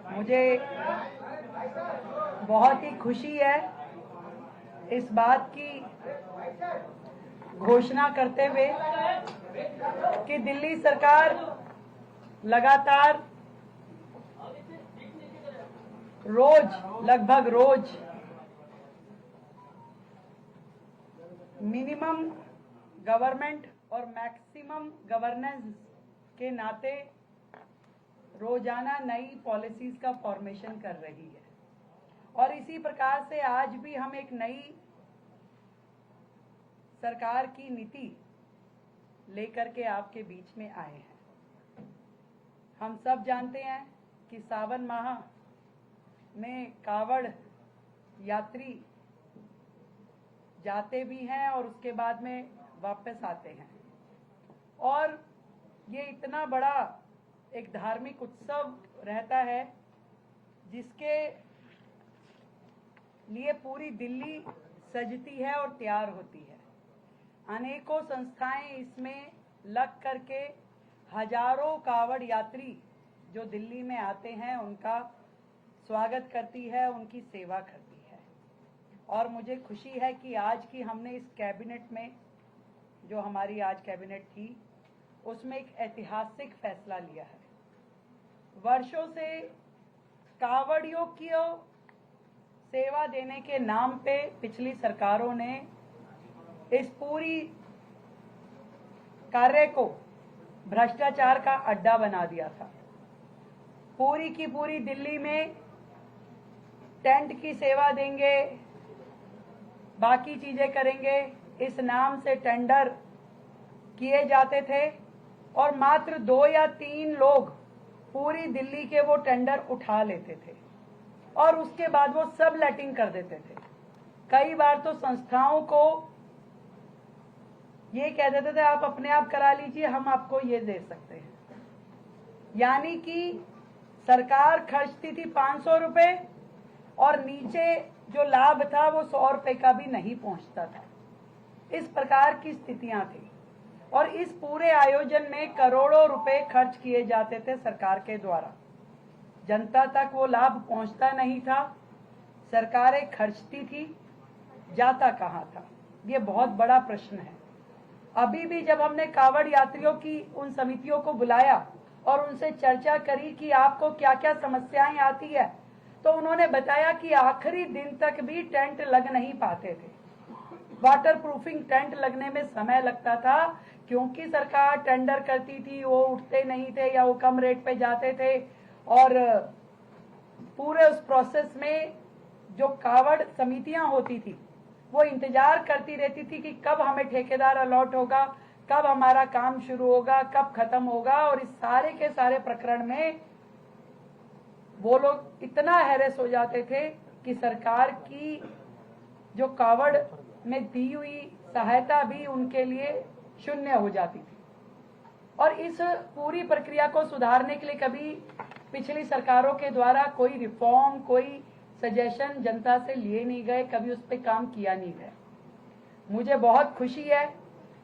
मुझे बहुत ही खुशी है इस बात की घोषणा करते हुए कि दिल्ली सरकार लगातार लगभग रोज मिनिमम गवर्नमेंट और मैक्सिमम गवर्नेंस के नाते रोजाना नई पॉलिसीज का फॉर्मेशन कर रही है। और इसी प्रकार से आज भी हम एक नई सरकार की नीति लेकर के आपके बीच में आए हैं। हम सब जानते हैं कि सावन माह में कावड़ यात्री जाते भी हैं और उसके बाद में वापस आते हैं, और ये इतना बड़ा एक धार्मिक उत्सव रहता है जिसके लिए पूरी दिल्ली सजती है और तैयार होती है। अनेकों संस्थाएं इसमें लग करके हजारों कावड़ यात्री जो दिल्ली में आते हैं उनका स्वागत करती है, उनकी सेवा करती है। और मुझे खुशी है कि आज की हमने इस कैबिनेट में, जो हमारी आज कैबिनेट थी, उसमें एक ऐतिहासिक फैसला लिया है। वर्षों से कावड़ियों की सेवा देने के नाम पे पिछली सरकारों ने इस पूरी कार्य को भ्रष्टाचार का अड्डा बना दिया था। पूरी की पूरी दिल्ली में टेंट की सेवा देंगे, बाकी चीजें करेंगे, इस नाम से टेंडर किए जाते थे और मात्र 2 या 3 लोग पूरी दिल्ली के वो टेंडर उठा लेते थे और उसके बाद वो सब लेटिंग कर देते थे। कई बार तो संस्थाओं को ये कह देते थे आप अपने आप करा लीजिए, हम आपको ये दे सकते हैं। यानी कि सरकार खर्चती थी 500 रुपए और नीचे जो लाभ था वो 100 रुपए का भी नहीं पहुंचता था। इस प्रकार की स्थितियां थी और इस पूरे आयोजन में करोड़ों रुपए खर्च किए जाते थे सरकार के द्वारा। जनता तक वो लाभ पहुंचता नहीं था, सरकारें खर्चती थी, जाता कहां था? ये बहुत बड़ा प्रश्न है। अभी भी जब हमने कावड़ यात्रियों की उन समितियों को बुलाया और उनसे चर्चा करी कि आपको क्या क्या समस्याएं आती है, तो उन्होंने बताया कि आखिरी दिन तक भी टेंट लग नहीं पाते थे। वाटर प्रूफिंग टेंट लगने में समय लगता था क्योंकि सरकार टेंडर करती थी, वो उठते नहीं थे या वो कम रेट पे जाते थे। और पूरे उस प्रोसेस में जो कावड़ समितियां होती थी वो इंतजार करती रहती थी कि कब हमें ठेकेदार अलॉट होगा, कब हमारा काम शुरू होगा, कब खत्म होगा। और इस सारे के सारे प्रकरण में वो लोग इतना हैरेस हो जाते थे कि सरकार की जो कावड़ में दी हुई सहायता भी उनके लिए शून्य हो जाती थी। और इस पूरी प्रक्रिया को सुधारने के लिए कभी पिछली सरकारों के द्वारा कोई रिफॉर्म, कोई सजेशन जनता से लिए नहीं गए, कभी उस पर काम किया नहीं गया। मुझे बहुत खुशी है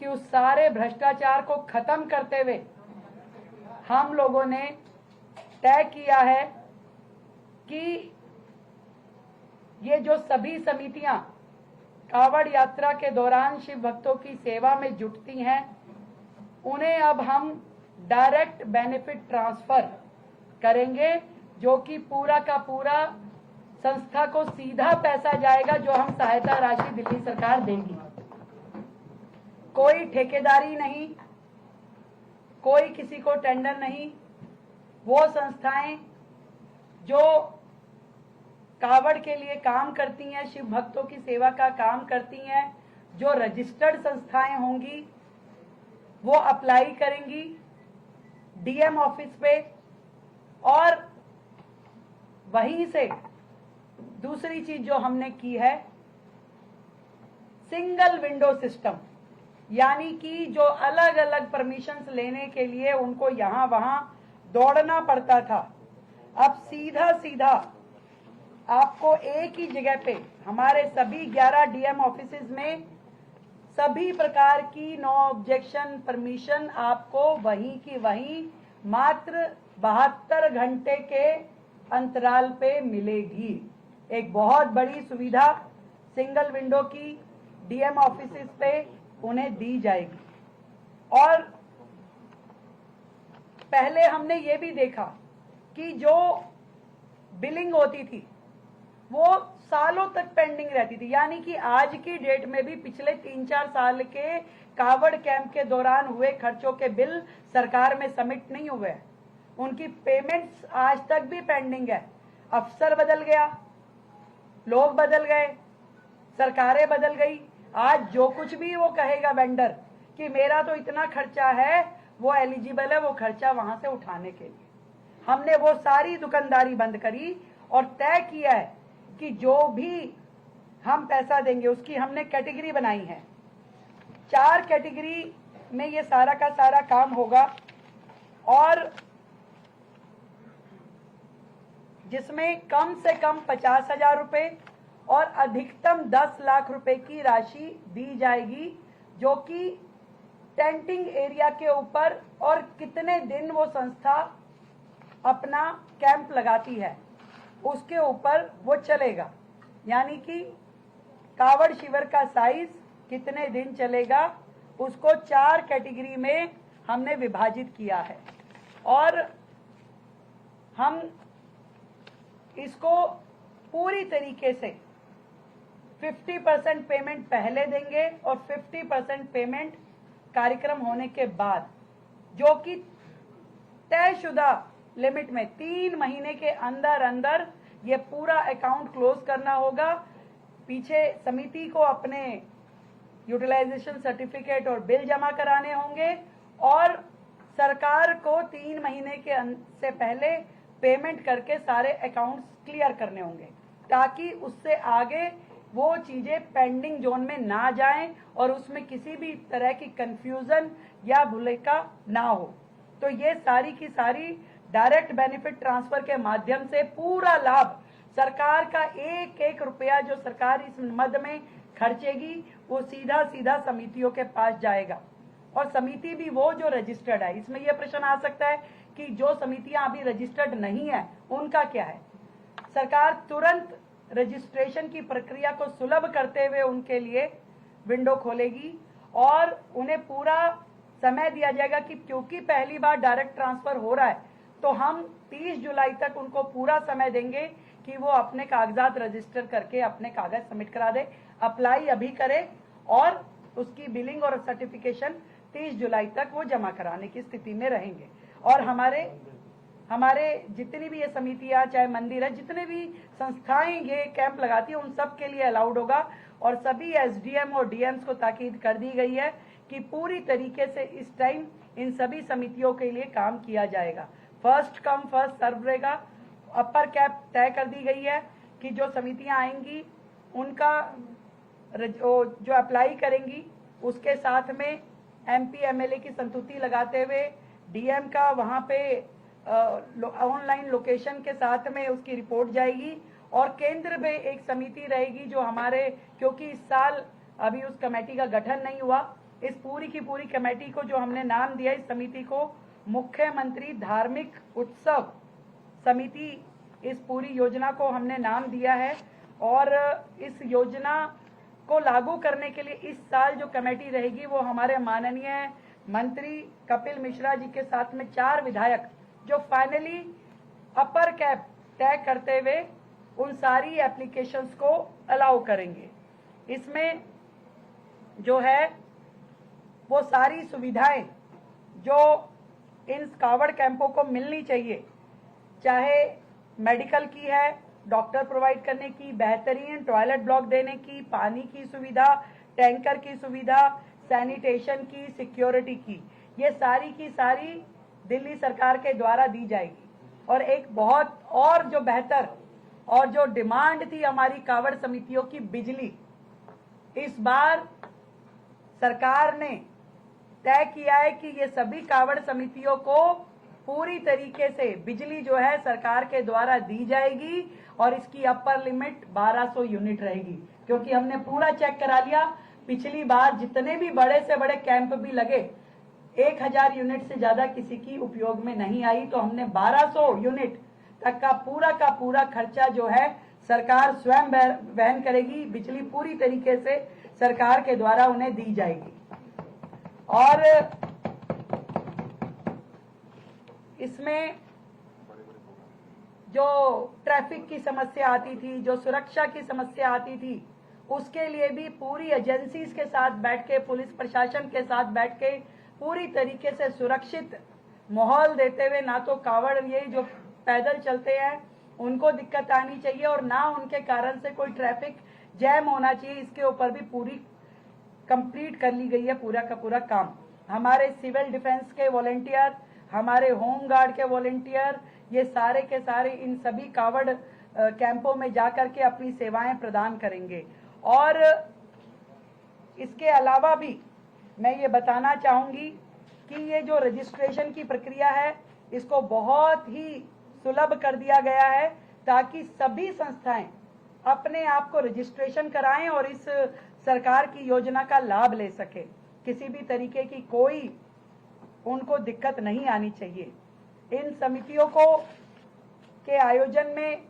कि उस सारे भ्रष्टाचार को खत्म करते हुए हम लोगों ने तय किया है कि ये जो सभी समितियां कावड़ यात्रा के दौरान शिव भक्तों की सेवा में जुटती हैं, उन्हें अब हम डायरेक्ट बेनिफिट ट्रांसफर करेंगे, जो कि पूरा का पूरा संस्था को सीधा पैसा जाएगा जो हम सहायता राशि दिल्ली सरकार देगी। कोई ठेकेदारी नहीं, कोई किसी को टेंडर नहीं। वो संस्थाएं जो कावड़ के लिए काम करती हैं, शिव भक्तों की सेवा का काम करती हैं, जो रजिस्टर्ड संस्थाएं होंगी वो अप्लाई करेंगी डीएम ऑफिस पे। और वहीं से दूसरी चीज जो हमने की है, सिंगल विंडो सिस्टम, यानी कि जो अलग अलग परमिशंस लेने के लिए उनको यहां वहां दौड़ना पड़ता था, अब सीधा सीधा आपको एक ही जगह पे हमारे सभी 11 डीएम ऑफिसेज में सभी प्रकार की नो ऑब्जेक्शन परमिशन आपको वहीं की वहीं मात्र 72 घंटे के अंतराल पे मिलेगी। एक बहुत बड़ी सुविधा सिंगल विंडो की डीएम ऑफिसेस पे उन्हें दी जाएगी। और पहले हमने ये भी देखा कि जो बिलिंग होती थी वो सालों तक पेंडिंग रहती थी, यानी कि आज की डेट में भी पिछले 3-4 साल के कावड़ कैंप के दौरान हुए खर्चों के बिल सरकार में सबमिट नहीं हुए, उनकी पेमेंट्स आज तक भी पेंडिंग है। अफसर बदल गया, लोग बदल गए, सरकारें बदल गई, आज जो कुछ भी वो कहेगा वेंडर कि मेरा तो इतना खर्चा है, वो एलिजिबल है वो खर्चा वहां से उठाने के लिए। हमने वो सारी दुकानदारी बंद करी और तय किया है कि जो भी हम पैसा देंगे उसकी हमने कैटेगरी बनाई है। 4 कैटेगरी में ये सारा का सारा काम होगा, और जिसमें कम से कम 50,000 रुपए और अधिकतम 10 लाख रुपए की राशि दी जाएगी, जो कि टेंटिंग एरिया के ऊपर और कितने दिन वो संस्था अपना कैंप लगाती है उसके ऊपर वो चलेगा। यानी कि कावड़ शिविर का साइज कितने दिन चलेगा उसको 4 कैटेगरी में हमने विभाजित किया है, और हम इसको पूरी तरीके से 50% पेमेंट पहले देंगे और 50% पेमेंट कार्यक्रम होने के बाद, जो कि तयशुदा लिमिट में 3 महीने के अंदर अंदर ये पूरा अकाउंट क्लोज करना होगा। पीछे समिति को अपने यूटिलाइजेशन सर्टिफिकेट और बिल जमा कराने होंगे, और सरकार को 3 महीने के से पहले पेमेंट करके सारे अकाउंट्स क्लियर करने होंगे, ताकि उससे आगे वो चीजें पेंडिंग जोन में ना जाएं और उसमें किसी भी तरह की कंफ्यूजन या भूलेखा ना हो। तो ये सारी की सारी डायरेक्ट बेनिफिट ट्रांसफर के माध्यम से पूरा लाभ, सरकार का एक एक रुपया जो सरकार इस मद में खर्चेगी वो सीधा सीधा समितियों के पास जाएगा, और समिति भी वो जो रजिस्टर्ड है। इसमें यह प्रश्न आ सकता है कि जो समितियां अभी रजिस्टर्ड नहीं है उनका क्या है। सरकार तुरंत रजिस्ट्रेशन की प्रक्रिया को सुलभ करते हुए उनके लिए विंडो खोलेगी, और उन्हें पूरा समय दिया जाएगा कि क्योंकि पहली बार डायरेक्ट ट्रांसफर हो रहा है तो हम 30 जुलाई तक उनको पूरा समय देंगे कि वो अपने कागजात रजिस्टर करके अपने कागज सबमिट करा दे, अप्लाई अभी करे और उसकी बिलिंग और सर्टिफिकेशन 30 जुलाई तक वो जमा कराने की स्थिति में रहेंगे। और हमारे जितनी भी ये समितियां, चाहे मंदिर है, जितने भी संस्थाएं ये कैंप लगाती है उन सब के लिए अलाउड होगा, और सभी एसडीएम और डीएम्स को ताकीद कर दी गई है कि पूरी तरीके से इस टाइम इन सभी समितियों के लिए काम किया जाएगा। फर्स्ट कम फर्स्ट सर्व रहेगा। अपर कैप तय कर दी गई है कि जो समितियां आएंगी उनका जो अप्लाई करेंगी उसके साथ में एमपी एमएलए की संतुति लगाते हुए डीएम का वहां पे ऑनलाइन लोकेशन के साथ में उसकी रिपोर्ट जाएगी, और केंद्र में एक समिति रहेगी जो हमारे, क्योंकि इस साल अभी उस कमेटी का गठन नहीं हुआ, इस पूरी की पूरी कमेटी को जो हमने नाम दिया, इस समिति को मुख्यमंत्री धार्मिक उत्सव समिति, इस पूरी योजना को हमने नाम दिया है। और इस योजना को लागू करने के लिए इस साल जो कमेटी रहेगी वो हमारे माननीय मंत्री कपिल मिश्रा जी के साथ में 4 विधायक जो फाइनली अपर कैप तय करते हुए उन सारी एप्लीकेशंस को अलाउ करेंगे। इसमें जो है वो सारी सुविधाएं जो इन कावड़ कैंपों को मिलनी चाहिए, चाहे मेडिकल की है, डॉक्टर प्रोवाइड करने की, बेहतरीन टॉयलेट ब्लॉक देने की, पानी की सुविधा, टैंकर की सुविधा, सैनिटेशन की, सिक्योरिटी की, ये सारी की सारी दिल्ली सरकार के द्वारा दी जाएगी। और एक बहुत और जो बेहतर और जो डिमांड थी हमारी कावड़ समितियों की, बिजली, इस बार सरकार ने तय किया है कि ये सभी कावड़ समितियों को पूरी तरीके से बिजली जो है सरकार के द्वारा दी जाएगी, और इसकी अपर लिमिट 1200 यूनिट रहेगी, क्योंकि हमने पूरा चेक करा लिया। पिछली बार जितने भी बड़े से बड़े कैंप भी लगे 1000 यूनिट से ज्यादा किसी की उपयोग में नहीं आई, तो हमने 1200 यूनिट तक का पूरा खर्चा जो है सरकार स्वयं वहन करेगी। बिजली पूरी तरीके से सरकार के द्वारा उन्हें दी जाएगी। और इसमें जो ट्रैफिक की समस्या आती थी, जो सुरक्षा की समस्या आती थी, उसके लिए भी पूरी एजेंसीज के साथ बैठ के, पुलिस प्रशासन के साथ बैठ के पूरी तरीके से सुरक्षित माहौल देते हुए, ना तो कावड़ ये जो पैदल चलते हैं उनको दिक्कत आनी चाहिए और ना उनके कारण से कोई ट्रैफिक जैम होना चाहिए, इसके ऊपर भी पूरी कंप्लीट कर ली गई है पूरा का पूरा काम। हमारे सिविल डिफेंस के वॉलेंटियर, हमारे होम गार्ड के वॉलेंटियर, ये सारे के सारे इन सभी कावड़ कैंपों में जाकर के अपनी सेवाएं प्रदान करेंगे। और इसके अलावा भी मैं ये बताना चाहूंगी कि ये जो रजिस्ट्रेशन की प्रक्रिया है इसको बहुत ही सुलभ कर दिया गया है, ताकि सभी संस्थाएं अपने आप को रजिस्ट्रेशन कराएं और इस सरकार की योजना का लाभ ले सके। किसी भी तरीके की कोई उनको दिक्कत नहीं आनी चाहिए। इन समितियों को के आयोजन में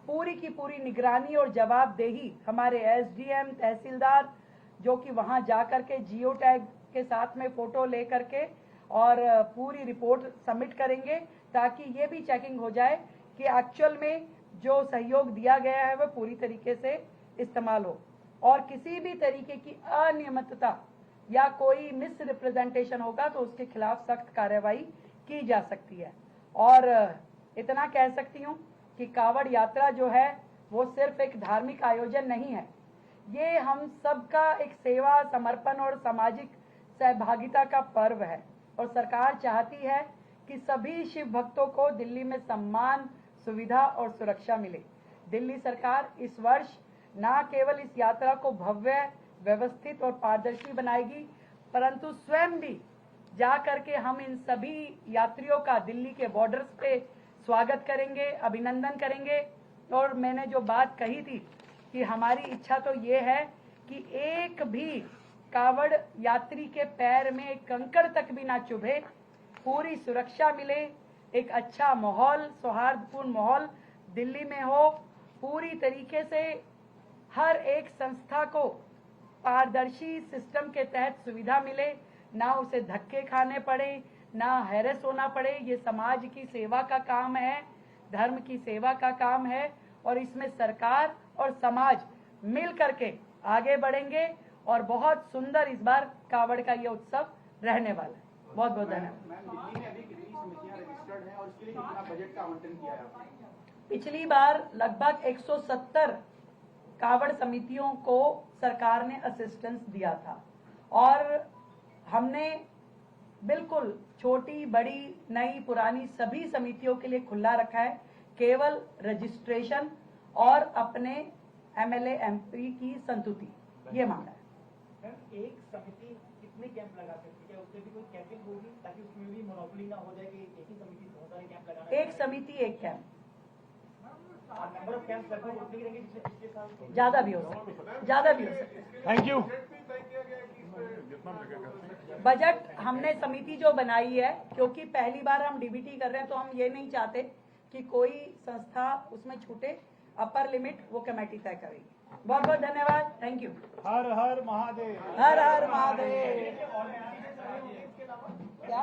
पूरी की पूरी निगरानी और जवाबदेही हमारे एसडीएम, तहसीलदार जो कि वहां जाकर के जियो टैग के साथ में फोटो लेकर के और पूरी रिपोर्ट सबमिट करेंगे, ताकि ये भी चेकिंग हो जाए कि एक्चुअल में जो सहयोग दिया गया है वह पूरी तरीके से इस्तेमाल हो और किसी भी तरीके की अनियमितता या कोई मिस रिप्रेजेंटेशन होगा तो उसके खिलाफ सख्त कार्रवाई की जा सकती है। और इतना कह सकती हूँ कि कावड़ यात्रा जो है वो सिर्फ एक धार्मिक आयोजन नहीं है, ये हम सबका एक सेवा, समर्पण और सामाजिक सहभागिता का पर्व है। और सरकार चाहती है कि सभी शिव भक्तों को दिल्ली में सम्मान, सुविधा और सुरक्षा मिले। दिल्ली सरकार इस वर्ष न केवल इस यात्रा को भव्य, व्यवस्थित और पारदर्शी बनाएगी, परंतु स्वयं भी जा करके हम इन सभी यात्रियों का दिल्ली के बॉर्डर्स पे स्वागत करेंगे, अभिनंदन करेंगे। और मैंने जो बात कही थी कि हमारी इच्छा तो ये है कि एक भी कावड़ यात्री के पैर में एक कंकड़ तक भी ना चुभे, पूरी सुरक्षा मिले, एक अच्छा माहौल, सौहार्दपूर्ण माहौल दिल्ली में हो, पूरी तरीके से हर एक संस्था को पारदर्शी सिस्टम के तहत सुविधा मिले, ना उसे धक्के खाने पड़े, ना हैरेस होना पड़े। ये समाज की सेवा का काम है, धर्म की सेवा का काम है और इसमें सरकार और समाज मिल करके आगे बढ़ेंगे और बहुत सुंदर इस बार कावड़ का ये उत्सव रहने वाला है। बहुत बहुत धन्यवाद। पिछली बार लगभग 170 कावड़ समितियों को सरकार ने असिस्टेंस दिया था और हमने बिल्कुल छोटी, बड़ी, नई, पुरानी सभी समितियों के लिए खुला रखा है, केवल रजिस्ट्रेशन और अपने एमएलए एमपी की संतुति ये मांगा है। एक समिति कितने कैंप लगा सकती है, उससे भी कोई कैंपिंग होगी ताकि उसमें भी मोनोपोली ना हो जाए कि एक ही समिति बहुत सारे कैंप लगाना? एक समिति एक कैंप, नंबर ऑफ कैंप्स लगभग उतने ही रहेंगे जितने पिछले साल, ज्यादा भी हो सकते, ज्यादा भी हो सकते। Thank you. बजट हमने समिति जो बनाई है, क्योंकि पहली बार हम डीबीटी कर रहे हैं तो हम ये नहीं चाहते कि कोई संस्था उसमें छूटे, अपर लिमिट वो कमेटी तय करेगी। बहुत बहुत धन्यवाद, थैंक यू। हर हर महादेव। हर हर महादेव। क्या